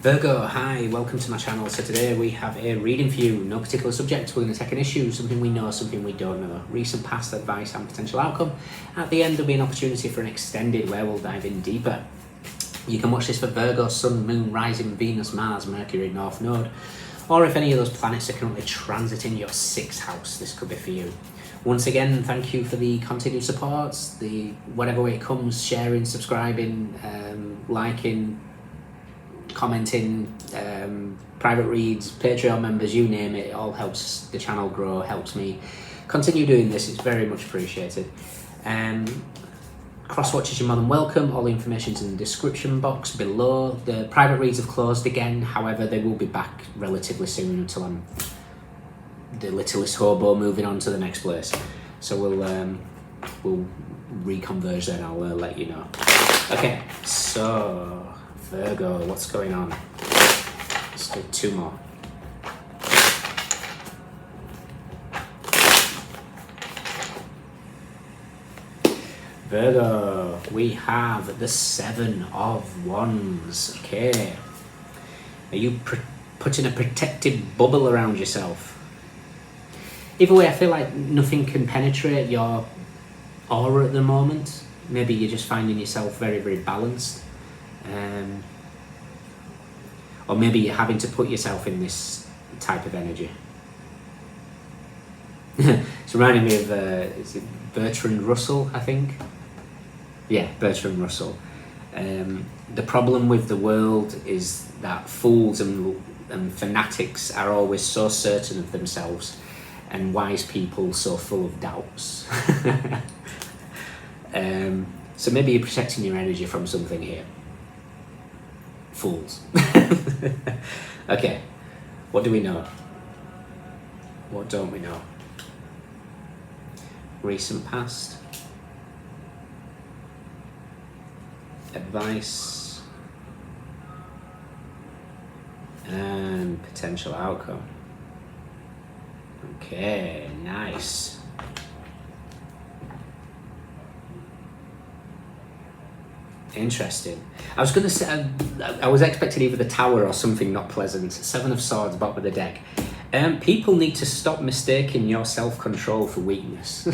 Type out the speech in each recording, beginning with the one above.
Virgo, hi, welcome to my channel. So today we have a reading for you, no particular subject. We're going to take an issue, something we know, something we don't know, recent past advice and potential outcome. At the end there'll be an opportunity for an extended where we'll dive in deeper. You can watch this for Virgo, Sun, Moon, Rising, Venus, Mars, Mercury, North Node, or if any of those planets are currently transiting your 6th house, this could be for you. Once again, thank you for the continued support, whatever way it comes, sharing, subscribing, liking, commenting, private reads, Patreon members, you name it, it all helps the channel grow, helps me continue doing this. It's very much appreciated. Cross watches, you're more than welcome. All the information's in the description box below. The private reads have closed again, however they will be back relatively soon until I'm the littlest hobo moving on to the next place. So we'll reconverge then, I'll let you know. Okay, so Virgo, what's going on? Let's do 2 more. Virgo, we have the 7 of Wands. Okay. Are you putting a protective bubble around yourself? Either way, I feel like nothing can penetrate your aura at the moment. Maybe you're just finding yourself very, very balanced. Or maybe you're having to put yourself in this type of energy. It's reminding me of is it Bertrand Russell, I think? Yeah, Bertrand Russell. The problem with the world is that fools and fanatics are always so certain of themselves, and wise people so full of doubts. So maybe you're protecting your energy from something here. Fools. Okay, what do we know? What don't we know? Recent past, advice, and potential outcome. Okay, nice. Interesting. I was going to say, I was expecting either the Tower or something not pleasant. 7 of Swords, bottom of the deck. People need to stop mistaking your self-control for weakness.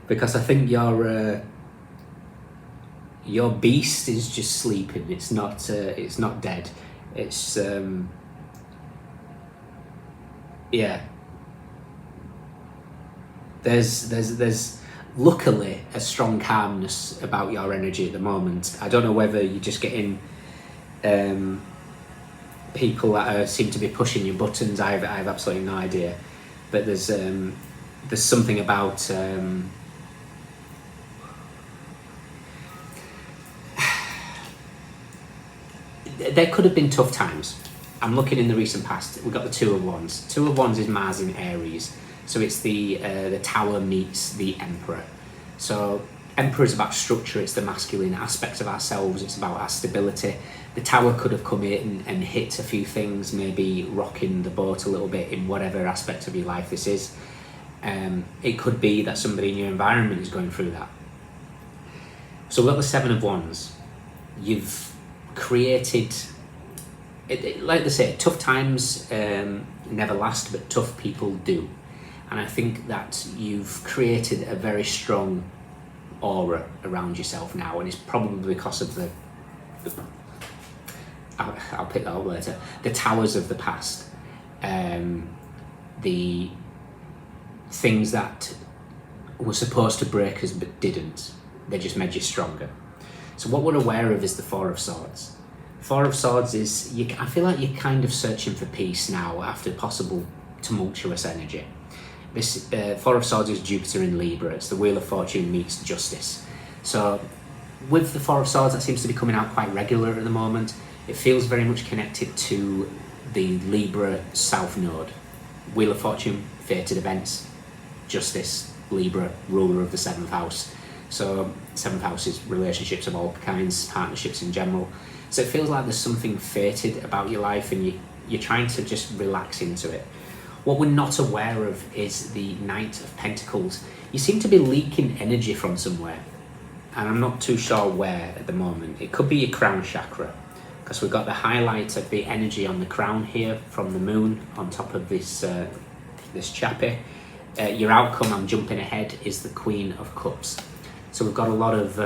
Because I think your beast is just sleeping. It's not dead. It's yeah. There's luckily a strong calmness about your energy at the moment. I don't know whether you're just getting people that seem to be pushing your buttons. I have absolutely no idea, but there's something about there could have been tough times. I'm looking in the recent past. We've got the 2 of Wands. 2 of Wands is Mars in Aries. So it's the Tower meets the Emperor. So Emperor is about structure, it's the masculine aspect of ourselves, it's about our stability. The Tower could have come in and hit a few things, maybe rocking the boat a little bit in whatever aspect of your life this is. It could be that somebody in your environment is going through that. So we've got the 7 of Wands. You've created, like they say, tough times never last, but tough people do. And I think that you've created a very strong aura around yourself now, and it's probably because of I'll pick that up later, the towers of the past, the things that were supposed to break us but didn't. They just made you stronger. So what we're aware of is the 4 of Swords. 4 of Swords is, I feel like you're kind of searching for peace now after possible tumultuous energy. This 4 of Swords is Jupiter in Libra. It's the Wheel of Fortune meets justice. So with the 4 of Swords, that seems to be coming out quite regular at the moment. It feels very much connected to the Libra South Node. Wheel of Fortune, fated events, justice, Libra, ruler of the 7th house. So 7th house is relationships of all kinds, partnerships in general. So it feels like there's something fated about your life, and you're trying to just relax into it. What we're not aware of is the Knight of Pentacles. You seem to be leaking energy from somewhere, and I'm not too sure where at the moment. It could be your crown chakra, because we've got the highlight of the energy on the crown here from the moon on top of this this chappy. Your outcome, I'm jumping ahead, is the Queen of Cups. So we've got a lot of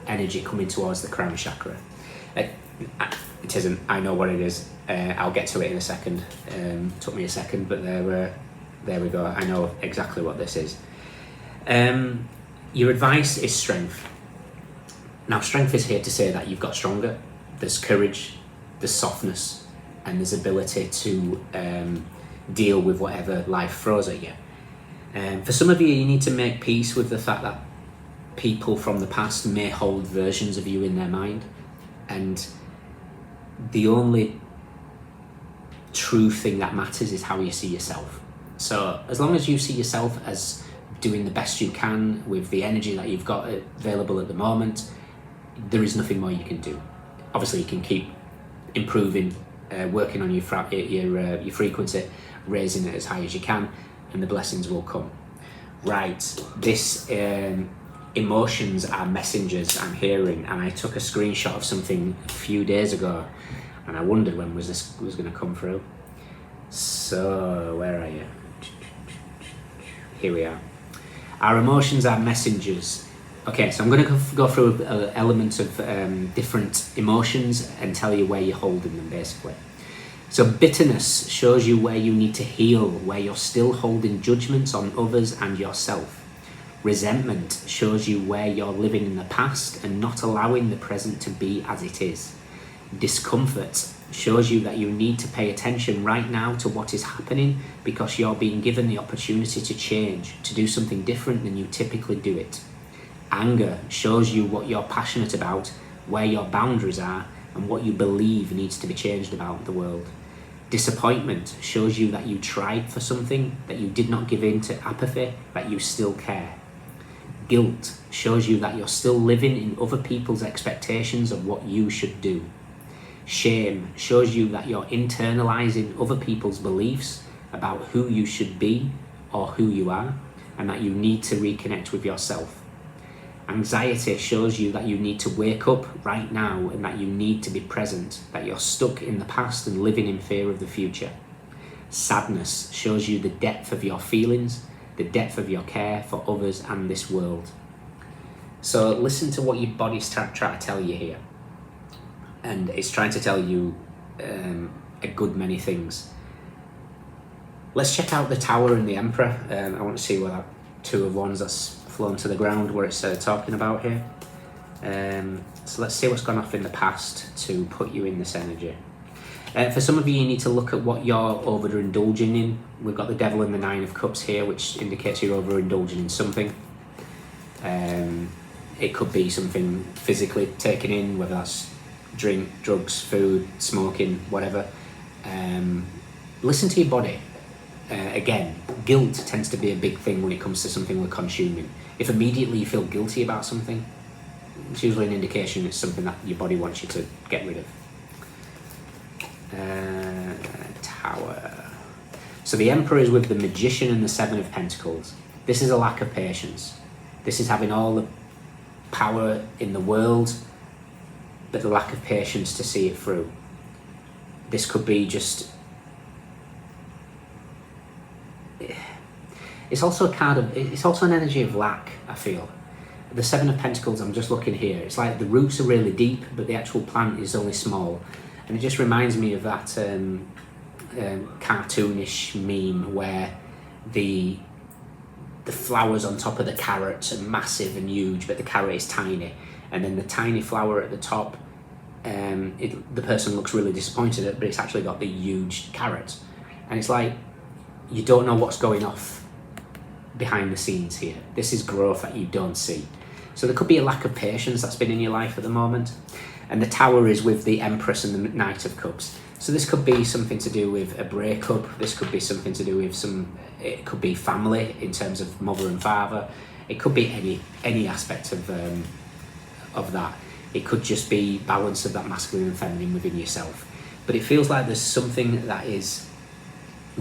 energy coming towards the crown chakra. It isn't, I know what it is. I'll get to it in a second. Took me a second, but there we go. I know exactly what this is. Your advice is strength. Now, strength is here to say that you've got stronger. There's courage, there's softness, and there's ability to deal with whatever life throws at you. For some of you, you need to make peace with the fact that people from the past may hold versions of you in their mind, and the only true thing that matters is how you see yourself. So as long as you see yourself as doing the best you can with the energy that you've got available at the moment, there is nothing more you can do. Obviously, you can keep improving, working on your frequency, raising it as high as you can, and the blessings will come. Right, this emotions are messengers I'm hearing, and I took a screenshot of something a few days ago, and I wondered when this was going to come through. So, where are you? Here we are. Our emotions are messengers. Okay, so I'm going to go through elements of different emotions and tell you where you're holding them, basically. So bitterness shows you where you need to heal, where you're still holding judgments on others and yourself. Resentment shows you where you're living in the past and not allowing the present to be as it is. Discomfort shows you that you need to pay attention right now to what is happening, because you're being given the opportunity to change, to do something different than you typically do it. Anger shows you what you're passionate about, where your boundaries are, and what you believe needs to be changed about the world. Disappointment shows you that you tried for something, that you did not give in to apathy, that you still care. Guilt shows you that you're still living in other people's expectations of what you should do. Shame shows you that you're internalizing other people's beliefs about who you should be or who you are, and that you need to reconnect with yourself. Anxiety shows you that you need to wake up right now and that you need to be present, that you're stuck in the past and living in fear of the future. Sadness shows you the depth of your feelings, the depth of your care for others and this world. So listen to what your body's trying to tell you here. And it's trying to tell you a good many things. Let's check out the Tower and the Emperor. I want to see what that Two of Wands that's flown to the ground, where it's talking about here. So let's see what's gone off in the past to put you in this energy. For some of you, you need to look at what you're overindulging in. We've got the Devil and the Nine of Cups here, which indicates you're overindulging in something. It could be something physically taken in, whether that's drink, drugs, food, smoking, whatever. Listen to your body. Again, guilt tends to be a big thing when it comes to something we're consuming. If immediately you feel guilty about something, it's usually an indication it's something that your body wants you to get rid of. Tower. So the Emperor is with the Magician and the Seven of Pentacles. This is a lack of patience. This is having all the power in the world, but the lack of patience to see it through. This could be just... It's also a card of... It's also an energy of lack, I feel. The Seven of Pentacles, I'm just looking here. It's like the roots are really deep, but the actual plant is only small. And it just reminds me of that cartoonish meme where the flowers on top of the carrots are massive and huge, but the carrot is tiny. And then the tiny flower at the top, the person looks really disappointed at, but it's actually got the huge carrot. And it's like, you don't know what's going off behind the scenes here. This is growth that you don't see. So there could be a lack of patience that's been in your life at the moment. And the Tower is with the Empress and the Knight of Cups. So this could be something to do with a breakup. This could be something to do with it could be family in terms of mother and father. It could be any aspect of that. It could just be balance of that masculine and feminine within yourself. But it feels like there's something that is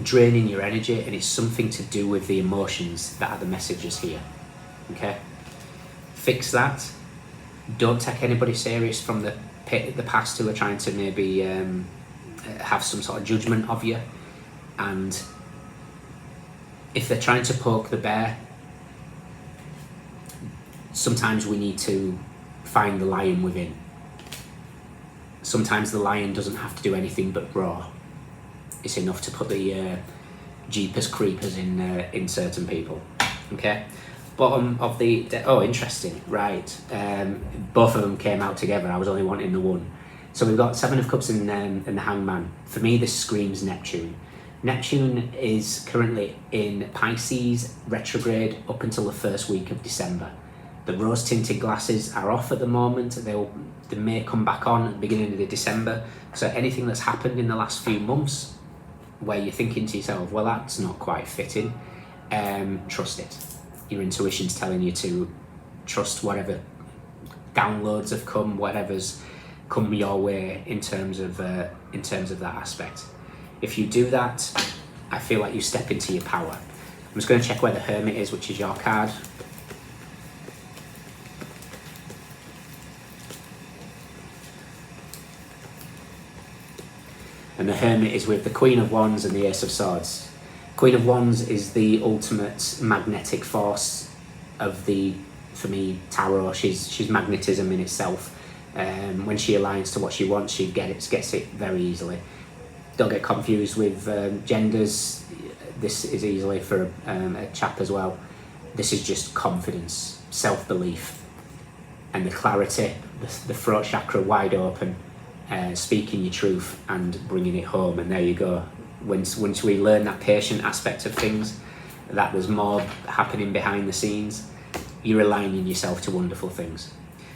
draining your energy, and it's something to do with the emotions that are the messages here. Okay? Fix that. Don't take anybody serious from the the past who are trying to maybe have some sort of judgment of you, and if they're trying to poke the bear, sometimes we need to find the lion within. Sometimes the lion doesn't have to do anything but roar. It's enough to put the Jeepers Creepers in certain people. Okay, bottom of the oh, interesting, right. Both of them came out together. I was only wanting the one. So we've got Seven of Cups and the Hangman. For me, this screams Neptune. Neptune is currently in Pisces retrograde up until the first week of December. The rose tinted glasses are off at the moment. They may come back on at the beginning of December. So anything that's happened in the last few months where you're thinking to yourself, well, that's not quite fitting, trust it. Your intuition's telling you to trust whatever downloads have come, whatever's come your way in terms of that aspect. If you do that, I feel like you step into your power. I'm just going to check where the Hermit is, which is your card. And the Hermit is with the Queen of Wands and the Ace of Swords. Queen of Wands is the ultimate magnetic force of the, for me, tarot. She's magnetism in itself. When she aligns to what she wants, she gets it very easily. Don't get confused with genders. This is easily for a chap as well. This is just confidence, self-belief, and the clarity, the throat chakra wide open, speaking your truth and bringing it home. And there you go. Once we learn that patient aspect of things, that there's more happening behind the scenes, you're aligning yourself to wonderful things.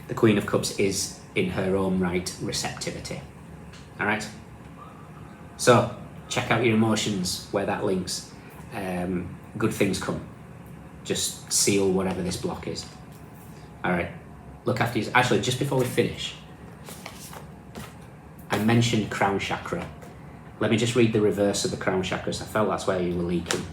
The Queen of Cups is, in her own right, receptivity. All right? So, check out your emotions, where that links. Good things come. Just seal whatever this block is. All right. Look after you. Actually, just before we finish, I mentioned crown chakra. Let me just read the reverse of the crown chakras. I felt that's where you were leaking.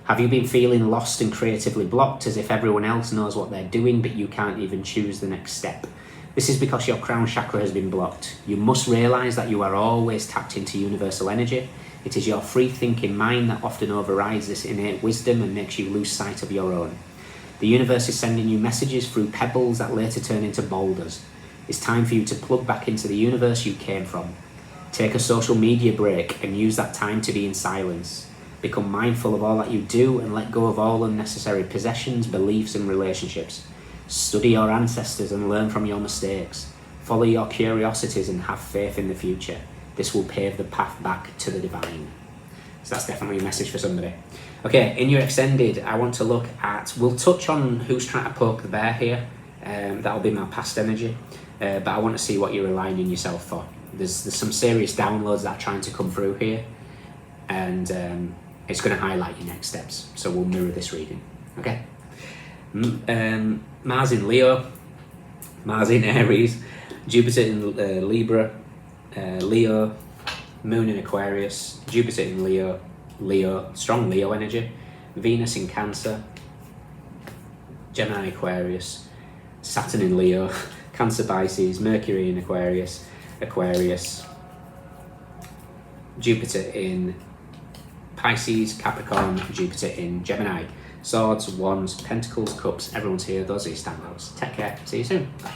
Have you been feeling lost and creatively blocked, as if everyone else knows what they're doing, but you can't even choose the next step? This is because your crown chakra has been blocked. You must realise that you are always tapped into universal energy. It is your free-thinking mind that often overrides this innate wisdom and makes you lose sight of your own. The universe is sending you messages through pebbles that later turn into boulders. It's time for you to plug back into the universe you came from. Take a social media break and use that time to be in silence. Become mindful of all that you do and let go of all unnecessary possessions, beliefs and relationships. Study your ancestors and learn from your mistakes. Follow your curiosities and have faith in the future. This will pave the path back to the divine. So that's definitely a message for somebody. Okay, in your extended, I want to look at, we'll touch on who's trying to poke the bear here. That'll be my past energy. But I want to see what you're aligning yourself for. There's some serious downloads that are trying to come through here. And it's going to highlight your next steps. So we'll mirror this reading. Okay? Mars in Leo, Mars in Aries, Jupiter in Libra, Leo, Moon in Aquarius, Jupiter in Leo, strong Leo energy, Venus in Cancer, Gemini Aquarius, Saturn in Leo, Cancer Pisces, Mercury in Aquarius, Jupiter in Pisces, Capricorn, Jupiter in Gemini. Swords, Wands, Pentacles, Cups, everyone's here. Those are your standouts. Take care. See you soon. Bye.